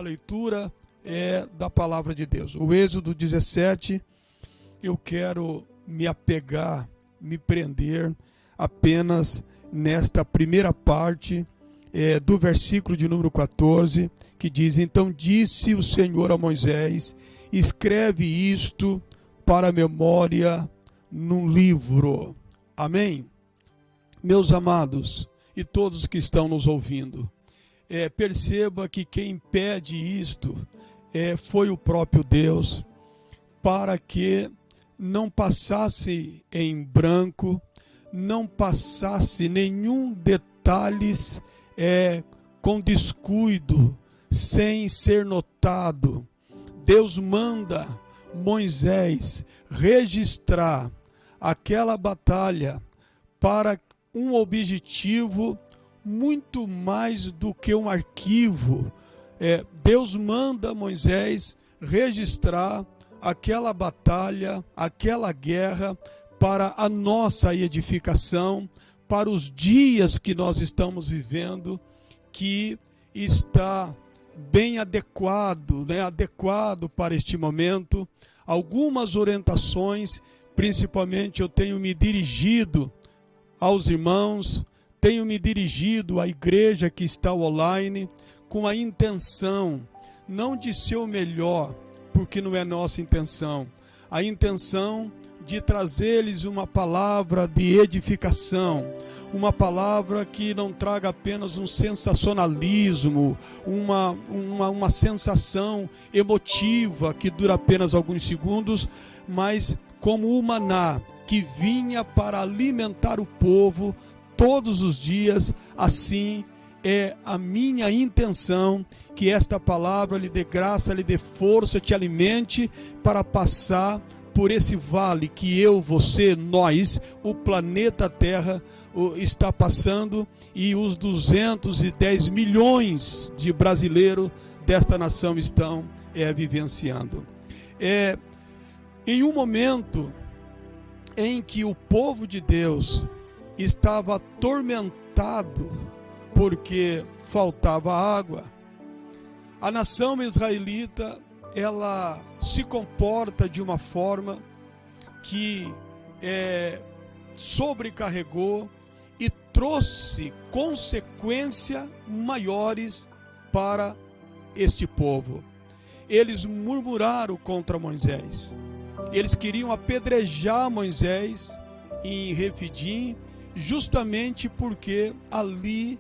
leitura é da palavra de Deus. O Êxodo 17, eu quero me apegar, me prender apenas nesta primeira parte do versículo de número 14, que diz: Então disse o Senhor a Moisés, escreve isto para a memória num livro. Amém? Meus amados e todos que estão nos ouvindo, perceba que quem pede isto foi o próprio Deus, para que não passasse em branco, não passasse nenhum detalhe com descuido, sem ser notado. Deus manda Moisés registrar aquela batalha para um objetivo muito mais do que um arquivo. Deus manda Moisés registrar aquela batalha, aquela guerra, para a nossa edificação, para os dias que nós estamos vivendo, que está bem adequado, adequado para este momento. Algumas orientações, principalmente eu tenho me dirigido aos irmãos, tenho me dirigido à igreja que está online, com a intenção, não de ser o melhor, porque não é nossa intenção, a intenção de trazer-lhes uma palavra de edificação, uma palavra que não traga apenas um sensacionalismo, uma sensação emotiva que dura apenas alguns segundos, mas como o maná que vinha para alimentar o povo todos os dias. Assim é a minha intenção, que esta palavra lhe dê graça, lhe dê força, te alimente para passar por esse vale que eu, você, nós, o planeta Terra está passando, e os 210 milhões de brasileiros desta nação estão vivenciando. Em um momento em que o povo de Deus estava atormentado porque faltava água, a nação israelita, ela se comporta de uma forma que sobrecarregou e trouxe consequências maiores para este povo. Eles murmuraram contra Moisés. Eles queriam apedrejar Moisés em Refidim, justamente porque ali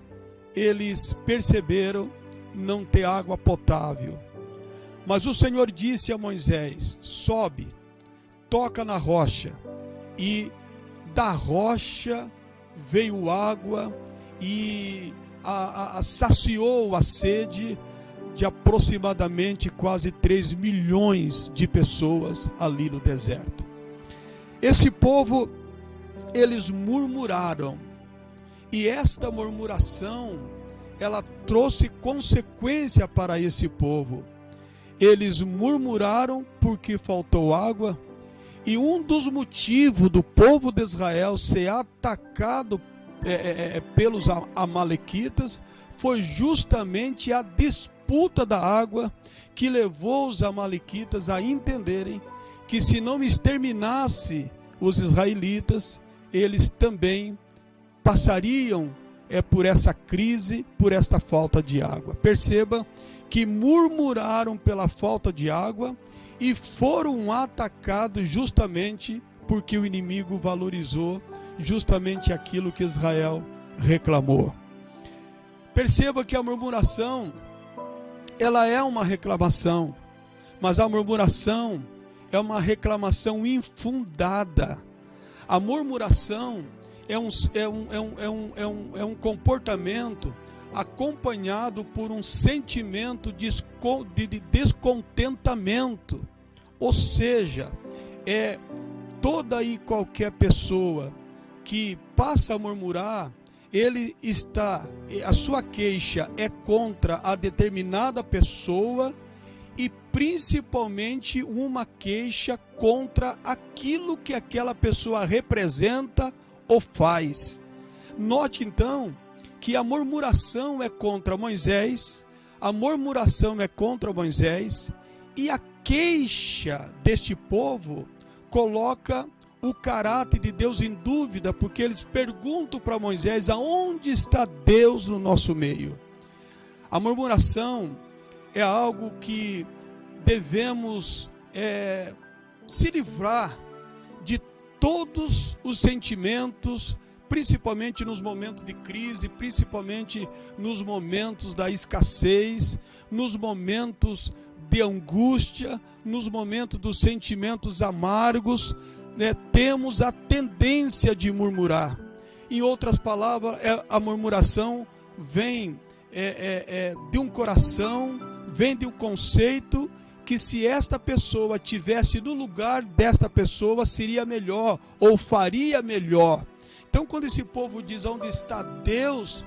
eles perceberam não ter água potável. Mas o Senhor disse a Moisés: sobe, toca na rocha. E da rocha veio água e saciou a sede de aproximadamente quase 3 milhões de pessoas ali no deserto. Esse povo, eles murmuraram, e esta murmuração, ela trouxe consequência para esse povo. Eles murmuraram porque faltou água, e um dos motivos do povo de Israel ser atacado pelos amalequitas foi justamente a disputa da água, que levou os amalequitas a entenderem que se não exterminasse os israelitas, eles também passariam por essa crise, por esta falta de água. Perceba que murmuraram pela falta de água e foram atacados justamente porque o inimigo valorizou justamente aquilo que Israel reclamou. Perceba que a murmuração, ela é uma reclamação, mas a murmuração é uma reclamação infundada. A murmuração é um comportamento acompanhado por um sentimento de descontentamento. Ou seja, toda e qualquer pessoa que passa a murmurar, a sua queixa é contra a determinada pessoa, e principalmente uma queixa contra aquilo que aquela pessoa representa ou faz. Note então que a murmuração é contra Moisés, a murmuração é contra Moisés, e a queixa deste povo coloca o caráter de Deus em dúvida, porque eles perguntam para Moisés: aonde está Deus no nosso meio? A murmuração é algo que devemos se livrar de todos os sentimentos, principalmente nos momentos de crise, principalmente nos momentos da escassez, nos momentos de angústia, nos momentos dos sentimentos amargos, temos a tendência de murmurar. Em outras palavras, a murmuração vem de um coração, vem de um conceito que, se esta pessoa tivesse no lugar desta pessoa, seria melhor ou faria melhor. Então, quando esse povo diz onde está Deus,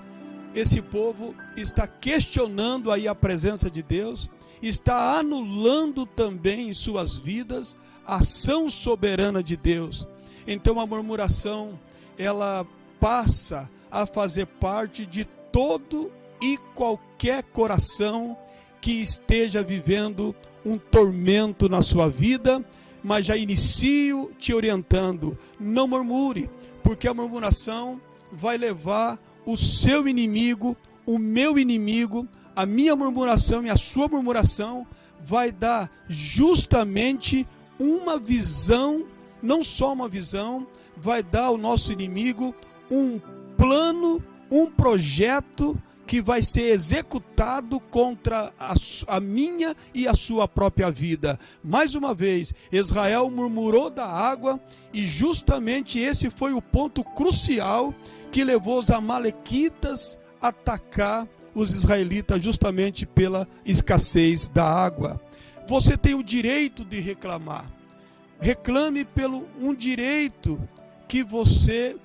esse povo está questionando aí a presença de Deus, está anulando também em suas vidas a ação soberana de Deus. Então a murmuração, ela passa a fazer parte de todo e qualquer coração que esteja vivendo um tormento na sua vida, mas já inicio te orientando: não murmure, porque a murmuração vai levar o seu inimigo, o meu inimigo, a minha murmuração e a sua murmuração vai dar justamente uma visão, não só uma visão, vai dar ao nosso inimigo um plano, um projeto que vai ser executado contra a minha e a sua própria vida. Mais uma vez, Israel murmurou da água, e justamente esse foi o ponto crucial que levou os amalequitas a atacar os israelitas, justamente pela escassez da água. Você tem o direito de reclamar. Reclame pelo um direito que você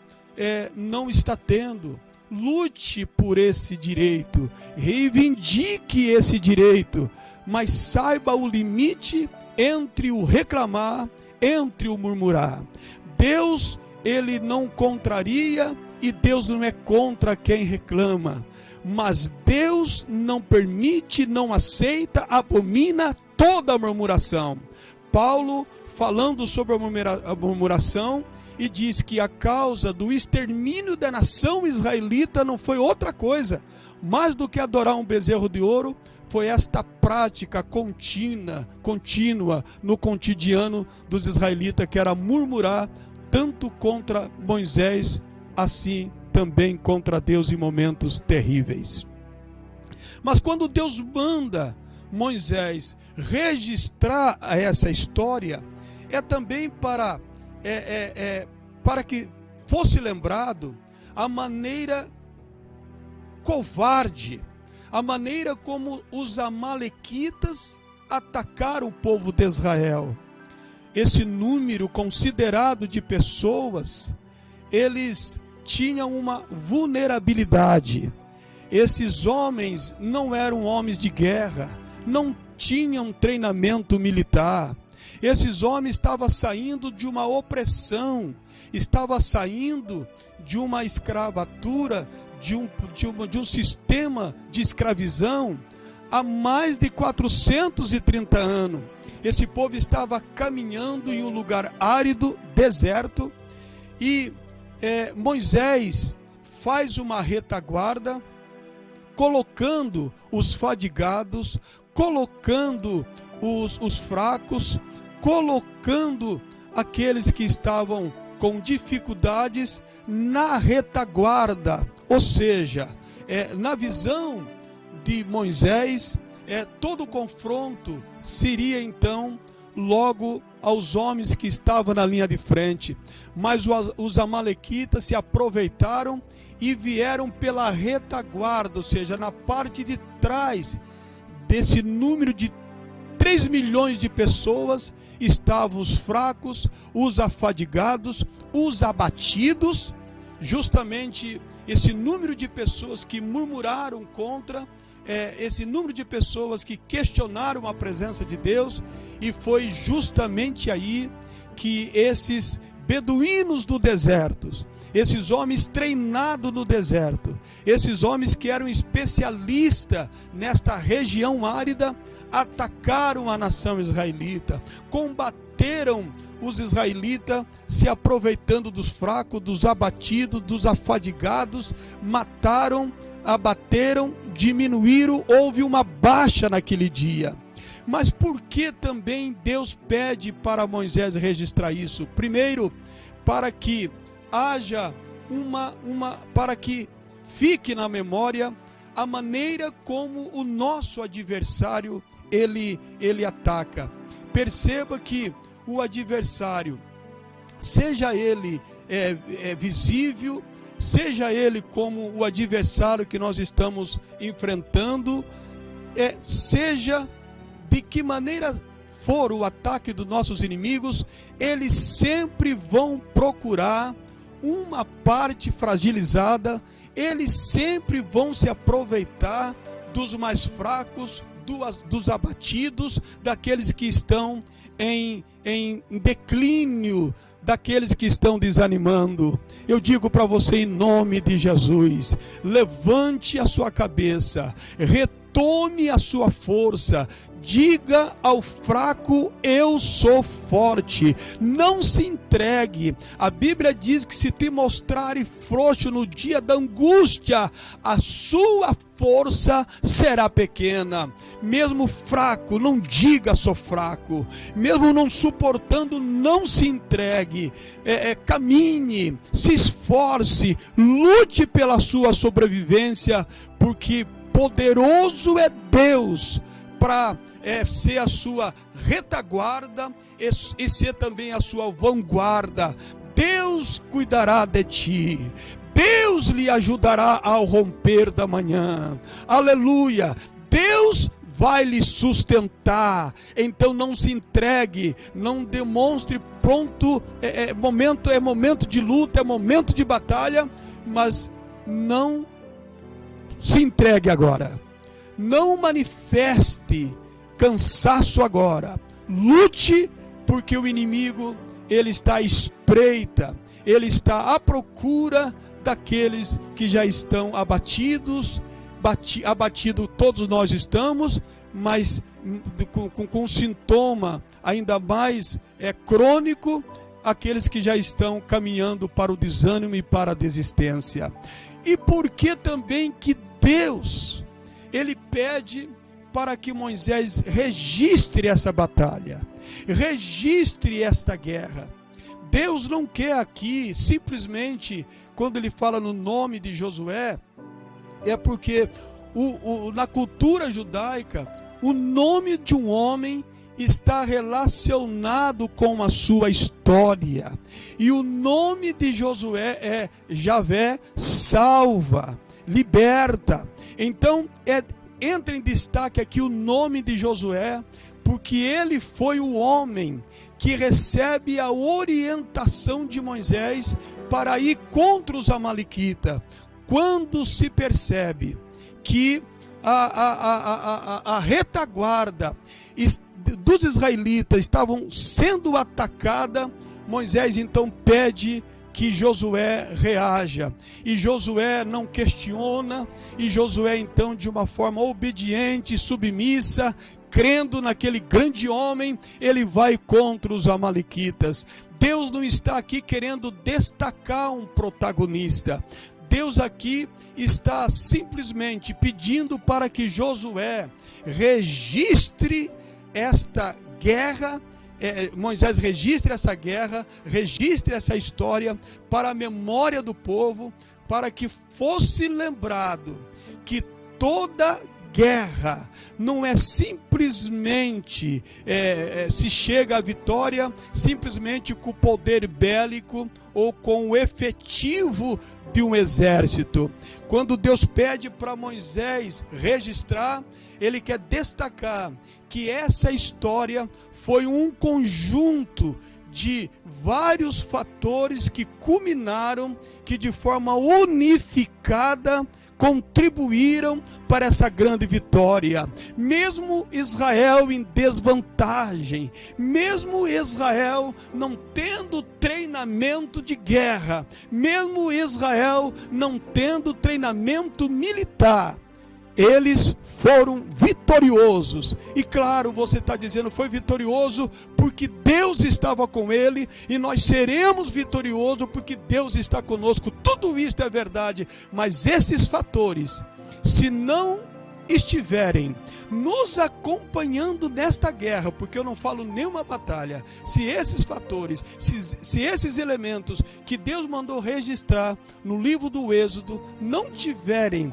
não está tendo. Lute por esse direito, reivindique esse direito, mas saiba o limite entre o reclamar, entre o murmurar. Deus, ele não contraria, e Deus não é contra quem reclama, mas Deus não permite, não aceita, abomina toda a murmuração. Paulo, falando sobre a murmuração, e diz que a causa do extermínio da nação israelita não foi outra coisa, mais do que adorar um bezerro de ouro, foi esta prática contínua no cotidiano dos israelitas, que era murmurar tanto contra Moisés, assim também contra Deus em momentos terríveis. Mas quando Deus manda Moisés registrar essa história, é também para que fosse lembrado a maneira covarde, a maneira como os amalequitas atacaram o povo de Israel. Esse número considerado de pessoas, eles tinham uma vulnerabilidade. Esses homens não eram homens de guerra, não tinham treinamento militar. Esses homens estavam saindo de uma opressão, estavam saindo de uma escravatura, de um sistema de escravidão há mais de 430 anos. Esse povo estava caminhando em um lugar árido, deserto, e Moisés faz uma retaguarda, colocando os fadigados, colocando os fracos, colocando aqueles que estavam com dificuldades na retaguarda. Ou seja, na visão de Moisés, todo o confronto seria então logo aos homens que estavam na linha de frente, mas os amalequitas se aproveitaram e vieram pela retaguarda, ou seja, na parte de trás desse número de 3 milhões de pessoas estavam os fracos, os afadigados, os abatidos. Justamente esse número de pessoas que murmuraram contra, esse número de pessoas que questionaram a presença de Deus, e foi justamente aí que esses beduínos do deserto, esses homens treinados no deserto, esses homens que eram especialistas nesta região árida, atacaram a nação israelita, combateram os israelitas, se aproveitando dos fracos, dos abatidos, dos afadigados, mataram, abateram, diminuíram, houve uma baixa naquele dia. Mas por que também Deus pede para Moisés registrar isso? Primeiro, para que haja para que fique na memória a maneira como o nosso adversário ele ataca. Perceba que o adversário, seja ele visível, seja ele como o adversário que nós estamos enfrentando, seja de que maneira for o ataque dos nossos inimigos, eles sempre vão procurar uma parte fragilizada, eles sempre vão se aproveitar dos mais fracos, dos abatidos, daqueles que estão em declínio, daqueles que estão desanimando. Eu digo para você em nome de Jesus, levante a sua cabeça, retome a sua força, diga ao fraco, eu sou forte. Não se entregue. A Bíblia diz que se te mostrares frouxo no dia da angústia, a sua força será pequena. Mesmo fraco, não diga sou fraco. Mesmo não suportando, não se entregue. Caminhe, se esforce, lute pela sua sobrevivência, porque poderoso é Deus para ser a sua retaguarda e ser também a sua vanguarda. Deus cuidará de ti, Deus lhe ajudará ao romper da manhã, aleluia. Deus vai lhe sustentar. Então não se entregue, não demonstre pronto, é momento de luta, é momento de batalha, mas não se entregue agora, não manifeste cansaço agora. Lute, porque o inimigo ele está à espreita, ele está à procura daqueles que já estão abatidos. Abatido todos nós estamos, mas com sintoma ainda mais crônico, aqueles que já estão caminhando para o desânimo e para a desistência. E por que também que Deus ele pede para que Moisés registre essa batalha, registre esta guerra? Deus não quer aqui simplesmente, quando ele fala no nome de Josué, é porque na cultura judaica, o nome de um homem está relacionado com a sua história, e o nome de Josué é Javé salva, liberta. Então entra em destaque aqui o nome de Josué, porque ele foi o homem que recebe a orientação de Moisés para ir contra os amalequitas. Quando se percebe que a retaguarda dos israelitas estavam sendo atacada, Moisés então pede que Josué reaja, e Josué não questiona, e Josué então, de uma forma obediente, submissa, crendo naquele grande homem, ele vai contra os amalequitas. Deus não está aqui querendo destacar um protagonista. Deus aqui está simplesmente pedindo para que Josué registre esta guerra. Moisés registre essa guerra, registre essa história para a memória do povo, para que fosse lembrado que toda guerra não é simplesmente se chega à vitória simplesmente com o poder bélico ou com o efetivo de um exército. Quando Deus pede para Moisés registrar, ele quer destacar que essa história foi um conjunto de vários fatores que culminaram, que de forma unificada contribuíram para essa grande vitória. Mesmo Israel em desvantagem, mesmo Israel não tendo treinamento de guerra, mesmo Israel não tendo treinamento militar, eles foram vitoriosos. E claro, você está dizendo, foi vitorioso porque Deus estava com ele, e nós seremos vitoriosos porque Deus está conosco. Tudo isso é verdade, mas esses fatores, se não estiverem nos acompanhando nesta guerra, porque eu não falo nenhuma batalha, se esses fatores, se esses elementos que Deus mandou registrar no livro do Êxodo não tiverem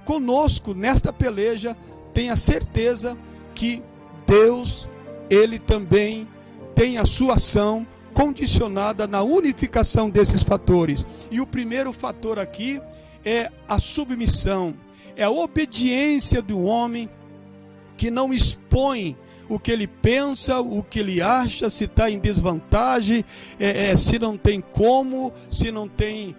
conosco nesta peleja, tenha certeza que Deus, ele também tem a sua ação condicionada na unificação desses fatores. E o primeiro fator aqui é a submissão, é a obediência do homem que não expõe o que ele pensa, o que ele acha, se está em desvantagem, se não tem como, se não tem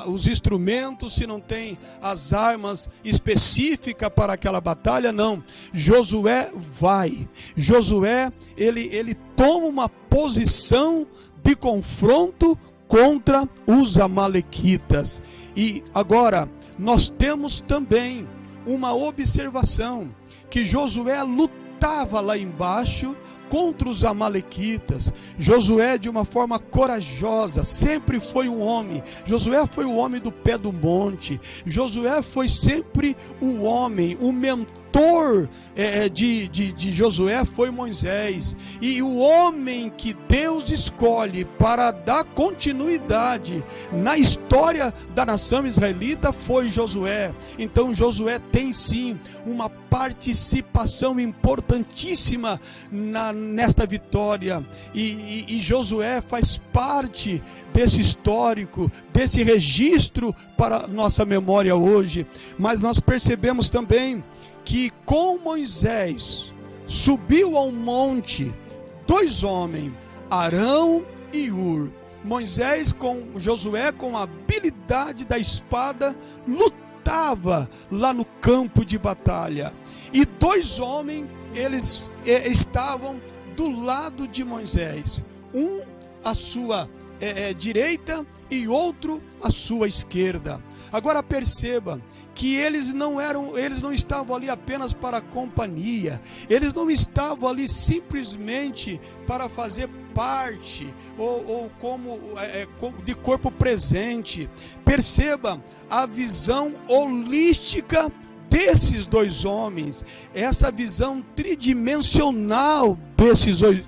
os instrumentos, se não tem as armas específicas para aquela batalha. Não, Josué vai. Josué, ele toma uma posição de confronto contra os amalequitas. E agora, nós temos também uma observação, que Josué lutava lá embaixo contra os amalequitas. Josué, de uma forma corajosa, sempre foi um homem. Josué foi o homem do pé do monte. Josué foi sempre o homem, o mentor de Josué foi Moisés. E o homem que Deus escolhe para dar continuidade na história da nação israelita foi Josué. Então Josué tem sim uma participação importantíssima nesta vitória. E Josué faz parte desse histórico, desse registro para nossa memória hoje. Mas nós percebemos também que com Moisés subiu ao monte dois homens, Arão e Hur. Moisés com Josué, com a habilidade da espada, lutava lá no campo de batalha. E dois homens, eles estavam do lado de Moisés, um à sua direita e outro à sua esquerda. Agora perceba que eles não estavam ali apenas para companhia, eles não estavam ali simplesmente para fazer parte ou como de corpo presente. Perceba a visão holística desses dois homens, essa visão tridimensional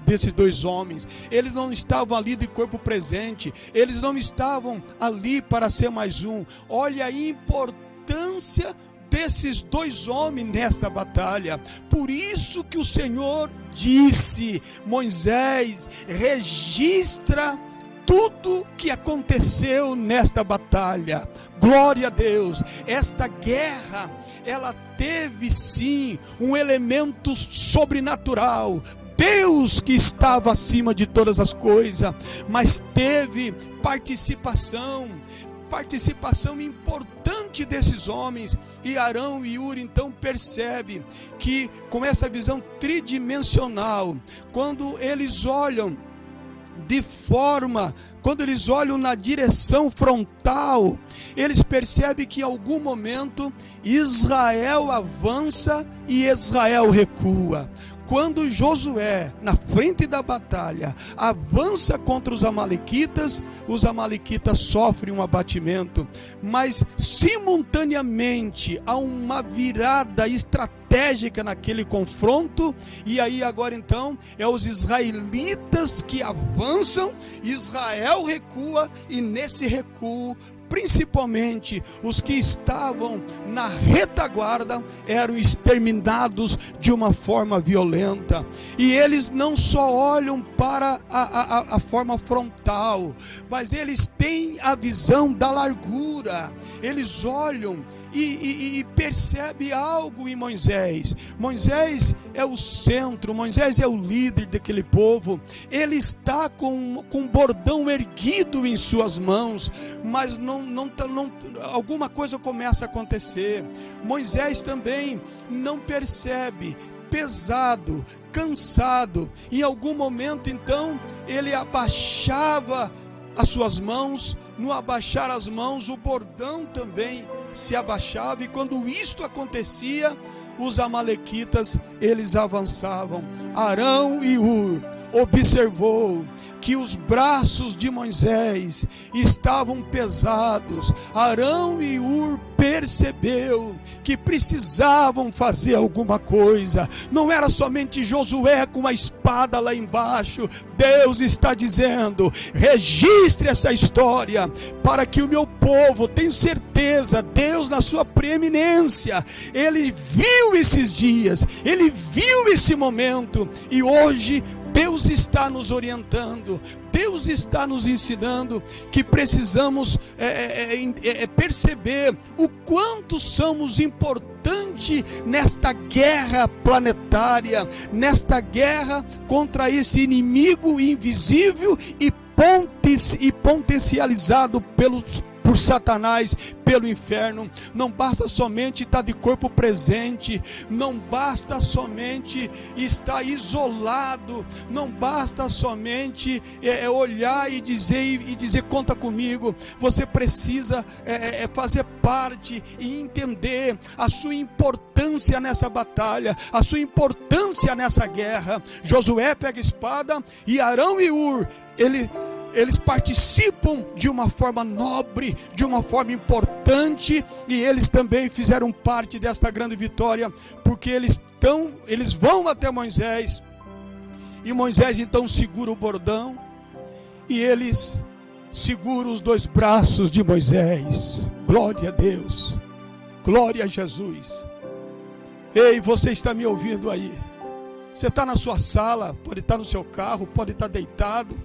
desses dois homens. Eles não estavam ali de corpo presente, eles não estavam ali para ser mais um. Olha a importância desses dois homens nesta batalha. Por isso que o Senhor disse: Moisés, registra tudo que aconteceu nesta batalha. Glória a Deus. Esta guerra, ela teve sim um elemento sobrenatural. Deus que estava acima de todas as coisas, mas teve participação importante desses homens. E Arão e Hur então percebe que com essa visão tridimensional, quando eles olham quando eles olham na direção frontal, eles percebem que em algum momento Israel avança e Israel recua. Quando Josué, na frente da batalha, avança contra os amalequitas sofrem um abatimento, mas simultaneamente há uma virada estratégica naquele confronto. E aí agora então é os israelitas que avançam, Israel recua, e nesse recuo, principalmente os que estavam na retaguarda eram exterminados de uma forma violenta. E eles não só olham para a forma frontal, mas eles têm a visão da largura. Eles olham e percebe algo em Moisés. Moisés é o centro, Moisés é o líder daquele povo. Ele está com um bordão erguido em suas mãos, mas alguma coisa começa a acontecer. Moisés também não percebe, pesado, cansado. Em algum momento, então, ele abaixava as suas mãos. No abaixar as mãos, o bordão também se abaixava, e quando isto acontecia, os amalequitas, eles avançavam. Arão e Hur observou que os braços de Moisés estavam pesados. Arão e Hur percebeu que precisavam fazer alguma coisa. Não era somente Josué com a espada lá embaixo. Deus está dizendo: registre essa história para que o meu povo, tenho certeza, Deus na sua preeminência, Ele viu esses dias, Ele viu esse momento, e hoje Deus está nos orientando, Deus está nos ensinando que precisamos perceber o quanto somos importantes nesta guerra planetária, nesta guerra contra esse inimigo invisível e potencializado por Satanás, pelo inferno. Não basta somente estar de corpo presente, não basta somente estar isolado, não basta somente olhar e dizer conta comigo. Você precisa fazer parte e entender a sua importância nessa batalha, a sua importância nessa guerra. Josué pega a espada, e Arão e Hur, eles participam de uma forma nobre, de uma forma importante, e eles também fizeram parte desta grande vitória, porque eles vão até Moisés, e Moisés então segura o bordão, e eles seguram os dois braços de Moisés. Glória a Deus, glória a Jesus. Ei, você está me ouvindo aí? Você está na sua sala, pode estar no seu carro, pode estar deitado,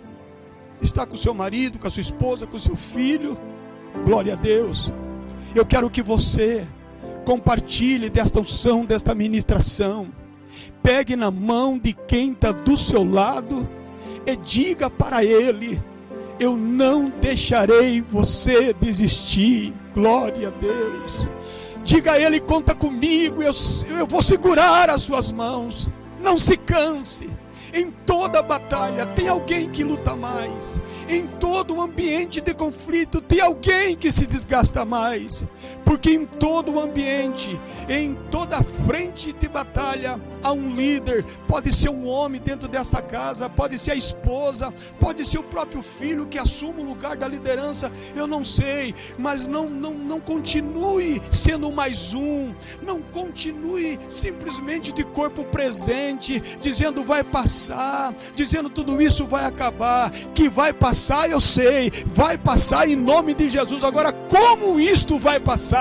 está com o seu marido, com a sua esposa, com o seu filho. Glória a Deus. Eu quero que você compartilhe desta unção, desta ministração. Pegue na mão de quem está do seu lado e diga para ele: eu não deixarei você desistir. Glória a Deus. Diga a ele: conta comigo, eu vou segurar as suas mãos. Não se canse. Em toda batalha tem alguém que luta mais. Em todo ambiente de conflito tem alguém que se desgasta mais. Porque em todo ambiente, em toda frente de batalha, há um líder. Pode ser um homem dentro dessa casa, pode ser a esposa, pode ser o próprio filho que assume o lugar da liderança. Eu não sei, mas não continue sendo mais um. Não continue simplesmente de corpo presente, dizendo vai passar, dizendo tudo isso vai acabar. Que vai passar, eu sei, vai passar em nome de Jesus. Agora, como isto vai passar?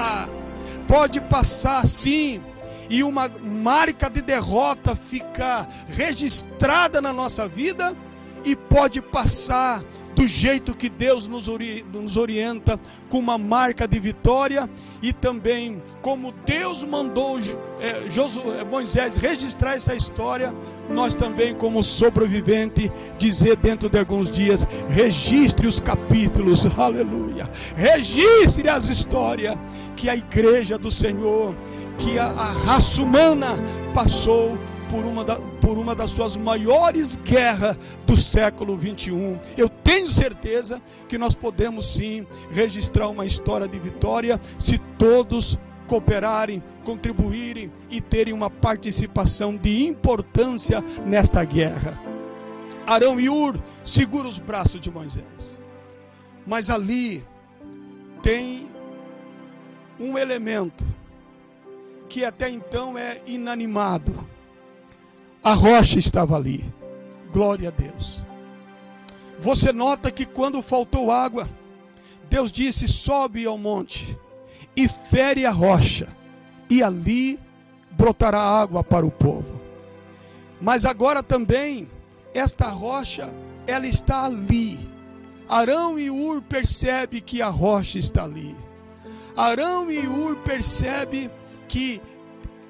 Pode passar sim, e uma marca de derrota ficar registrada na nossa vida, e pode passar do jeito que Deus nos orienta, com uma marca de vitória, e também como Deus mandou Moisés registrar essa história, nós também, como sobrevivente, dizer dentro de alguns dias: registre os capítulos, aleluia, registre as histórias que a igreja do Senhor, que a raça humana passou por uma das suas maiores guerras do século 21. Eu tenho certeza que nós podemos sim registrar uma história de vitória, se todos cooperarem, contribuírem e terem uma participação de importância nesta guerra. Arão e Hur seguram os braços de Moisés, mas ali tem um elemento que até então é inanimado. A rocha estava ali. Glória a Deus. Você nota que quando faltou água, Deus disse: sobe ao monte e fere a rocha, e ali brotará água para o povo. Mas agora também esta rocha, ela está ali. Arão e Hur percebem que a rocha está ali. Arão e Hur percebem que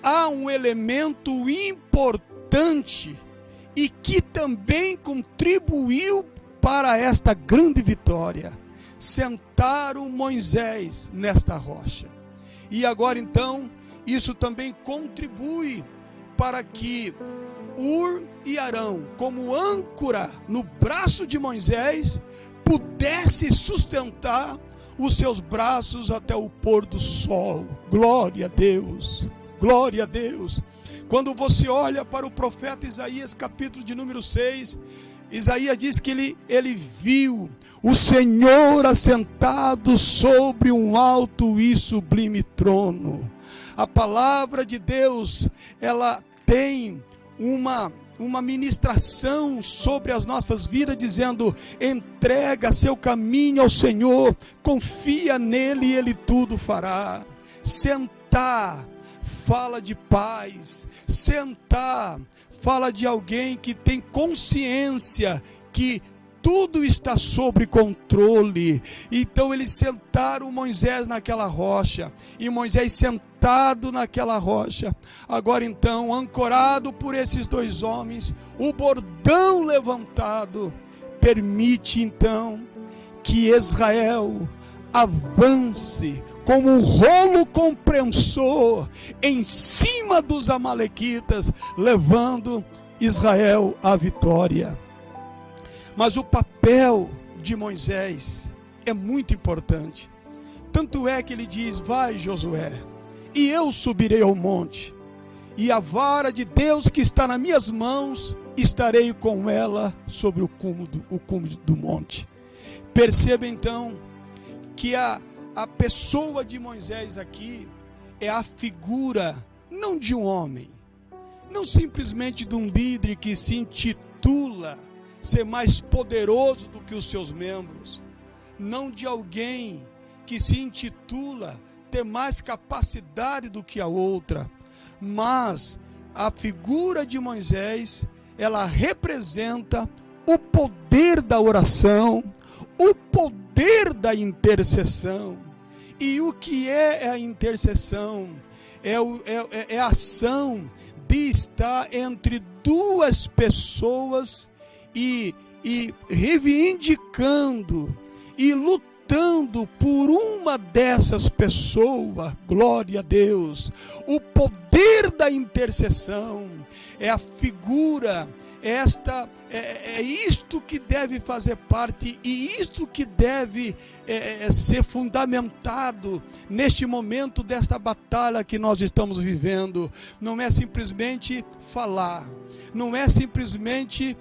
há um elemento importante e que também contribuiu para esta grande vitória. Sentaram Moisés nesta rocha. E agora então, isso também contribui para que Hur e Arão, como âncora no braço de Moisés, pudesse sustentar os seus braços até o pôr do sol. Glória a Deus, glória a Deus. Quando você olha para o profeta Isaías, capítulo de número 6, Isaías diz que ele viu o Senhor assentado sobre um alto e sublime trono. A palavra de Deus, ela tem uma ministração sobre as nossas vidas, dizendo: entrega seu caminho ao Senhor, confia nele e ele tudo fará. Sentar fala de paz, sentar fala de alguém que tem consciência que tudo está sob controle. Então eles sentaram Moisés naquela rocha, e Moisés sentado naquela rocha, agora então, ancorado por esses dois homens, o bordão levantado, permite então que Israel avance como um rolo compressor em cima dos amalequitas, levando Israel à vitória. Mas o papel de Moisés é muito importante. Tanto é que ele diz: vai, Josué, e eu subirei ao monte, e a vara de Deus que está nas minhas mãos, estarei com ela sobre o cume do monte. Perceba então que a pessoa de Moisés aqui é a figura, não de um homem, não simplesmente de um líder que se intitula ser mais poderoso do que os seus membros, não de alguém que se intitula ter mais capacidade do que a outra, mas a figura de Moisés, ela representa o poder da oração, o poder da intercessão. E o que é a intercessão? É a ação de estar entre duas pessoas e reivindicando e lutando por uma dessas pessoas. Glória a Deus. O poder da intercessão é a figura, é isto que deve fazer parte, e isto que deve ser fundamentado neste momento desta batalha que nós estamos vivendo. Não é simplesmente falar, não é simplesmente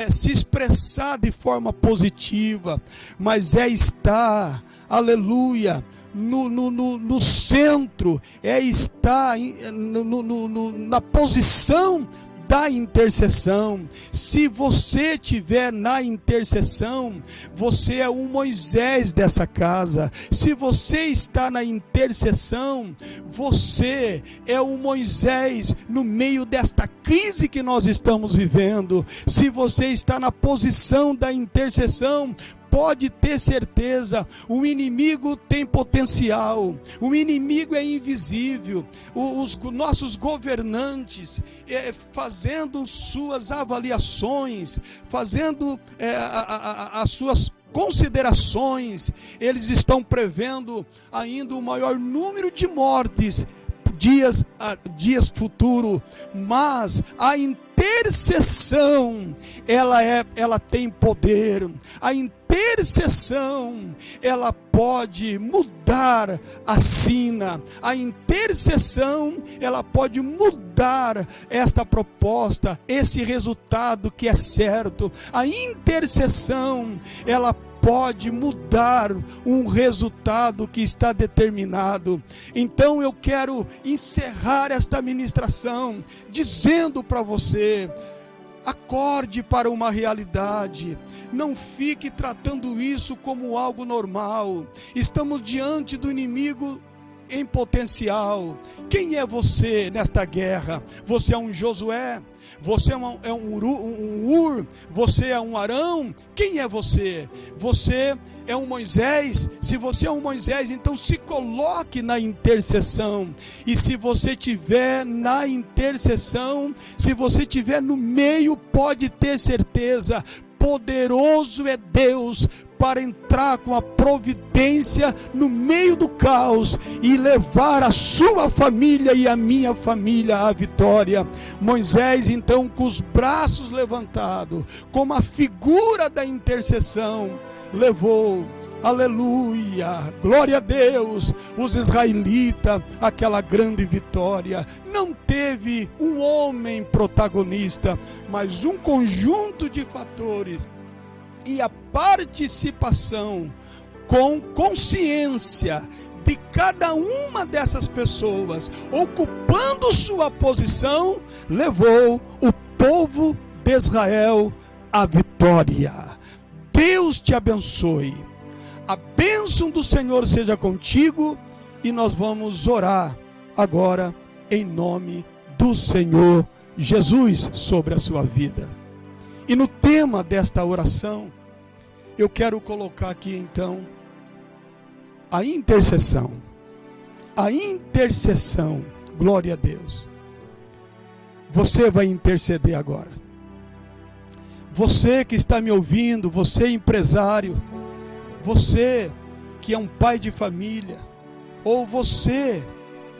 se expressar de forma positiva, mas é estar, aleluia, no centro, é estar na posição da intercessão. Se você estiver na intercessão, você é um Moisés dessa casa. Se você está na intercessão, você é um Moisés no meio desta crise que nós estamos vivendo. Se você está na posição da intercessão, pode ter certeza, o inimigo tem potencial, o inimigo é invisível. Os nossos governantes, fazendo suas avaliações, fazendo as suas considerações, eles estão prevendo ainda o maior número de mortes dias futuro, mas a intercessão, ela tem poder. A intercessão, ela pode mudar a sina. A intercessão, ela pode mudar esta proposta, esse resultado que é certo. A intercessão, ela pode mudar um resultado que está determinado. Então eu quero encerrar esta ministração dizendo para você: acorde para uma realidade, não fique tratando isso como algo normal. Estamos diante do inimigo em potencial. Quem é você nesta guerra? Você é um Josué? Você é um Ur? Você é um Arão? Quem é você? Você é um Moisés? Se você é um Moisés, então se coloque na intercessão. E se você estiver na intercessão, se você estiver no meio, pode ter certeza, poderoso é Deus para entrar com a providência no meio do caos e levar a sua família e a minha família à vitória. Moisés, então, com os braços levantados, como a figura da intercessão, levou, aleluia, glória a Deus, os israelitas, aquela grande vitória. Não teve um homem protagonista, mas um conjunto de fatores e a participação com consciência de cada uma dessas pessoas, ocupando sua posição, levou o povo de Israel à vitória. Deus te abençoe. A bênção do Senhor seja contigo, e nós vamos orar agora em nome do Senhor Jesus sobre a sua vida. E no tema desta oração, eu quero colocar aqui então a intercessão. A intercessão, glória a Deus. Você vai interceder agora. Você que está me ouvindo, você empresário, você que é um pai de família, ou você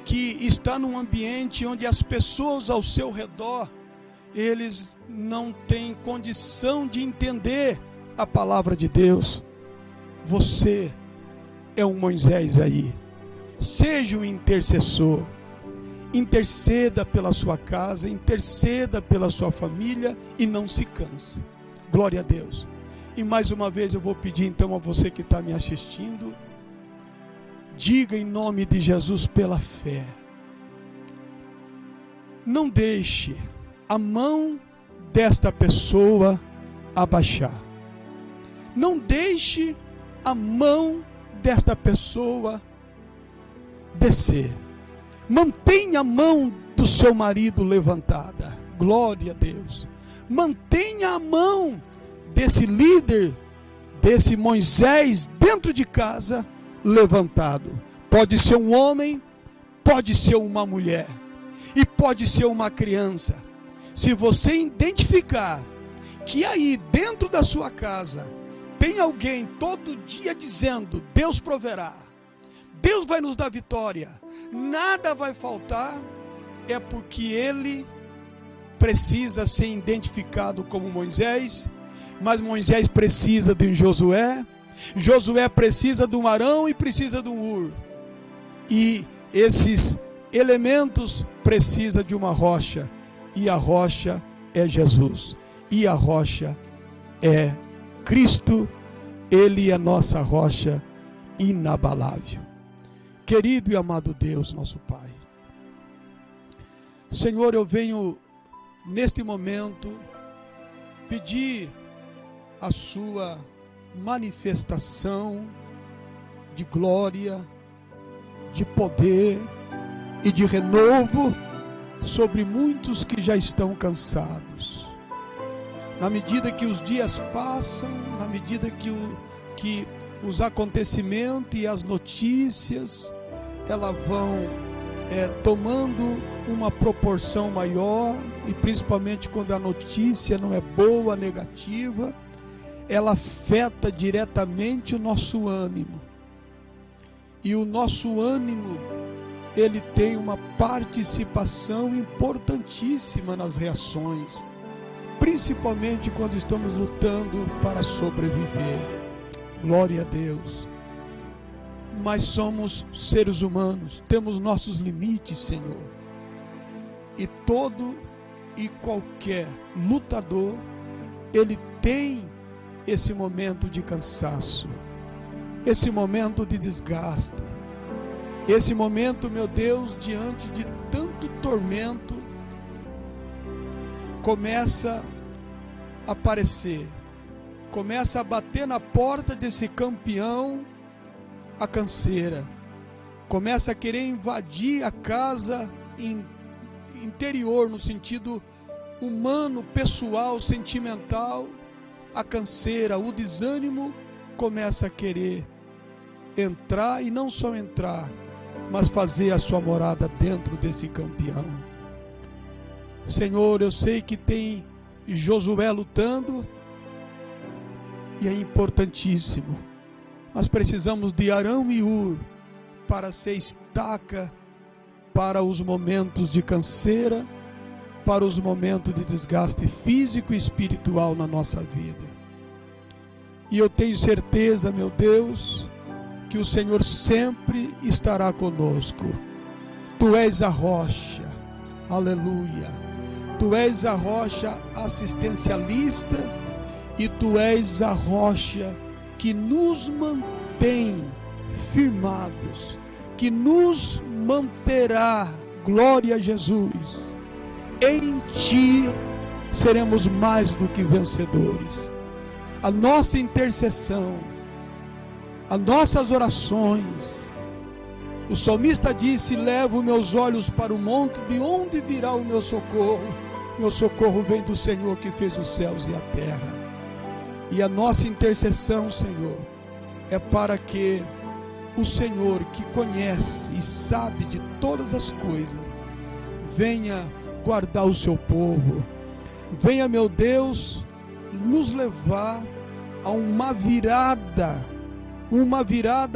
que está num ambiente onde as pessoas ao seu redor, eles não têm condição de entender a palavra de Deus. Você é um Moisés aí. Seja um intercessor. Interceda pela sua casa, interceda pela sua família e não se canse. Glória a Deus. E mais uma vez eu vou pedir então a você que está me assistindo, diga em nome de Jesus pela fé. Não deixe a mão desta pessoa abaixar. Não deixe a mão desta pessoa descer. Mantenha a mão do seu marido levantada. Glória a Deus. Mantenha a mão desse líder, desse Moisés dentro de casa levantado. Pode ser um homem, pode ser uma mulher e pode ser uma criança. Se você identificar que aí dentro da sua casa tem alguém todo dia dizendo: Deus proverá, Deus vai nos dar vitória, nada vai faltar, é porque ele precisa ser identificado como Moisés, mas Moisés precisa de um Josué, Josué precisa de um Arão e precisa de um Ur, e esses elementos precisam de uma rocha, e a rocha é Jesus, e a rocha é Cristo. Ele é nossa rocha inabalável. Querido e amado Deus, nosso Pai, Senhor, eu venho neste momento pedir a sua manifestação de glória, de poder e de renovo sobre muitos que já estão cansados. Na medida que os dias passam, na medida que os acontecimentos e as notícias, elas vão tomando uma proporção maior, e principalmente quando a notícia não é boa, negativa, ela afeta diretamente o nosso ânimo. E o nosso ânimo, ele tem uma participação importantíssima nas reações, principalmente quando estamos lutando para sobreviver. Glória a Deus. Mas somos seres humanos, temos nossos limites, Senhor. E todo e qualquer lutador, ele tem esse momento de cansaço, esse momento de desgaste, esse momento, meu Deus, diante de tanto tormento, começa a aparecer, começa a bater na porta desse campeão a canseira, começa a querer invadir a casa interior, no sentido humano, pessoal, sentimental, a canseira, o desânimo começa a querer entrar, e não só entrar, mas fazer a sua morada dentro desse campeão. Senhor, eu sei que tem Josué lutando, e é importantíssimo, mas precisamos de Arão e Hur para ser estaca para os momentos de canseira, para os momentos de desgaste físico e espiritual na nossa vida. E eu tenho certeza, meu Deus, que o Senhor sempre estará conosco. Tu és a rocha, aleluia. Tu és a rocha assistencialista, e Tu és a rocha que nos mantém firmados, que nos manterá, glória a Jesus. Em Ti seremos mais do que vencedores. A nossa intercessão, as nossas orações, o salmista disse: levo meus olhos para o monte, de onde virá o meu socorro? Meu socorro vem do Senhor que fez os céus e a terra. E a nossa intercessão, Senhor, é para que o Senhor, que conhece e sabe de todas as coisas, venha guardar o seu povo. Venha, meu Deus, nos levar a uma virada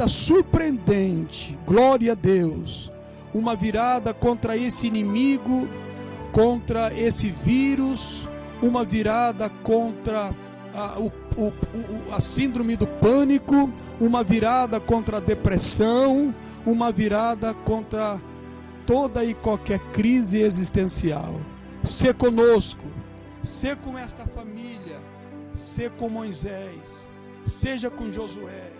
surpreendente, glória a Deus, uma virada contra esse inimigo, contra esse vírus, uma virada contra a síndrome do pânico, uma virada contra a depressão, uma virada contra toda e qualquer crise existencial. Sê conosco, sê com esta família, sê com Moisés, seja com Josué,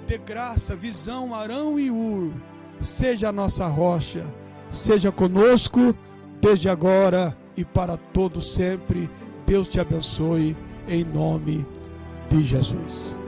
dê graça, visão, Arão e Hur, seja a nossa rocha, seja conosco, desde agora e para todo sempre. Deus te abençoe, em nome de Jesus.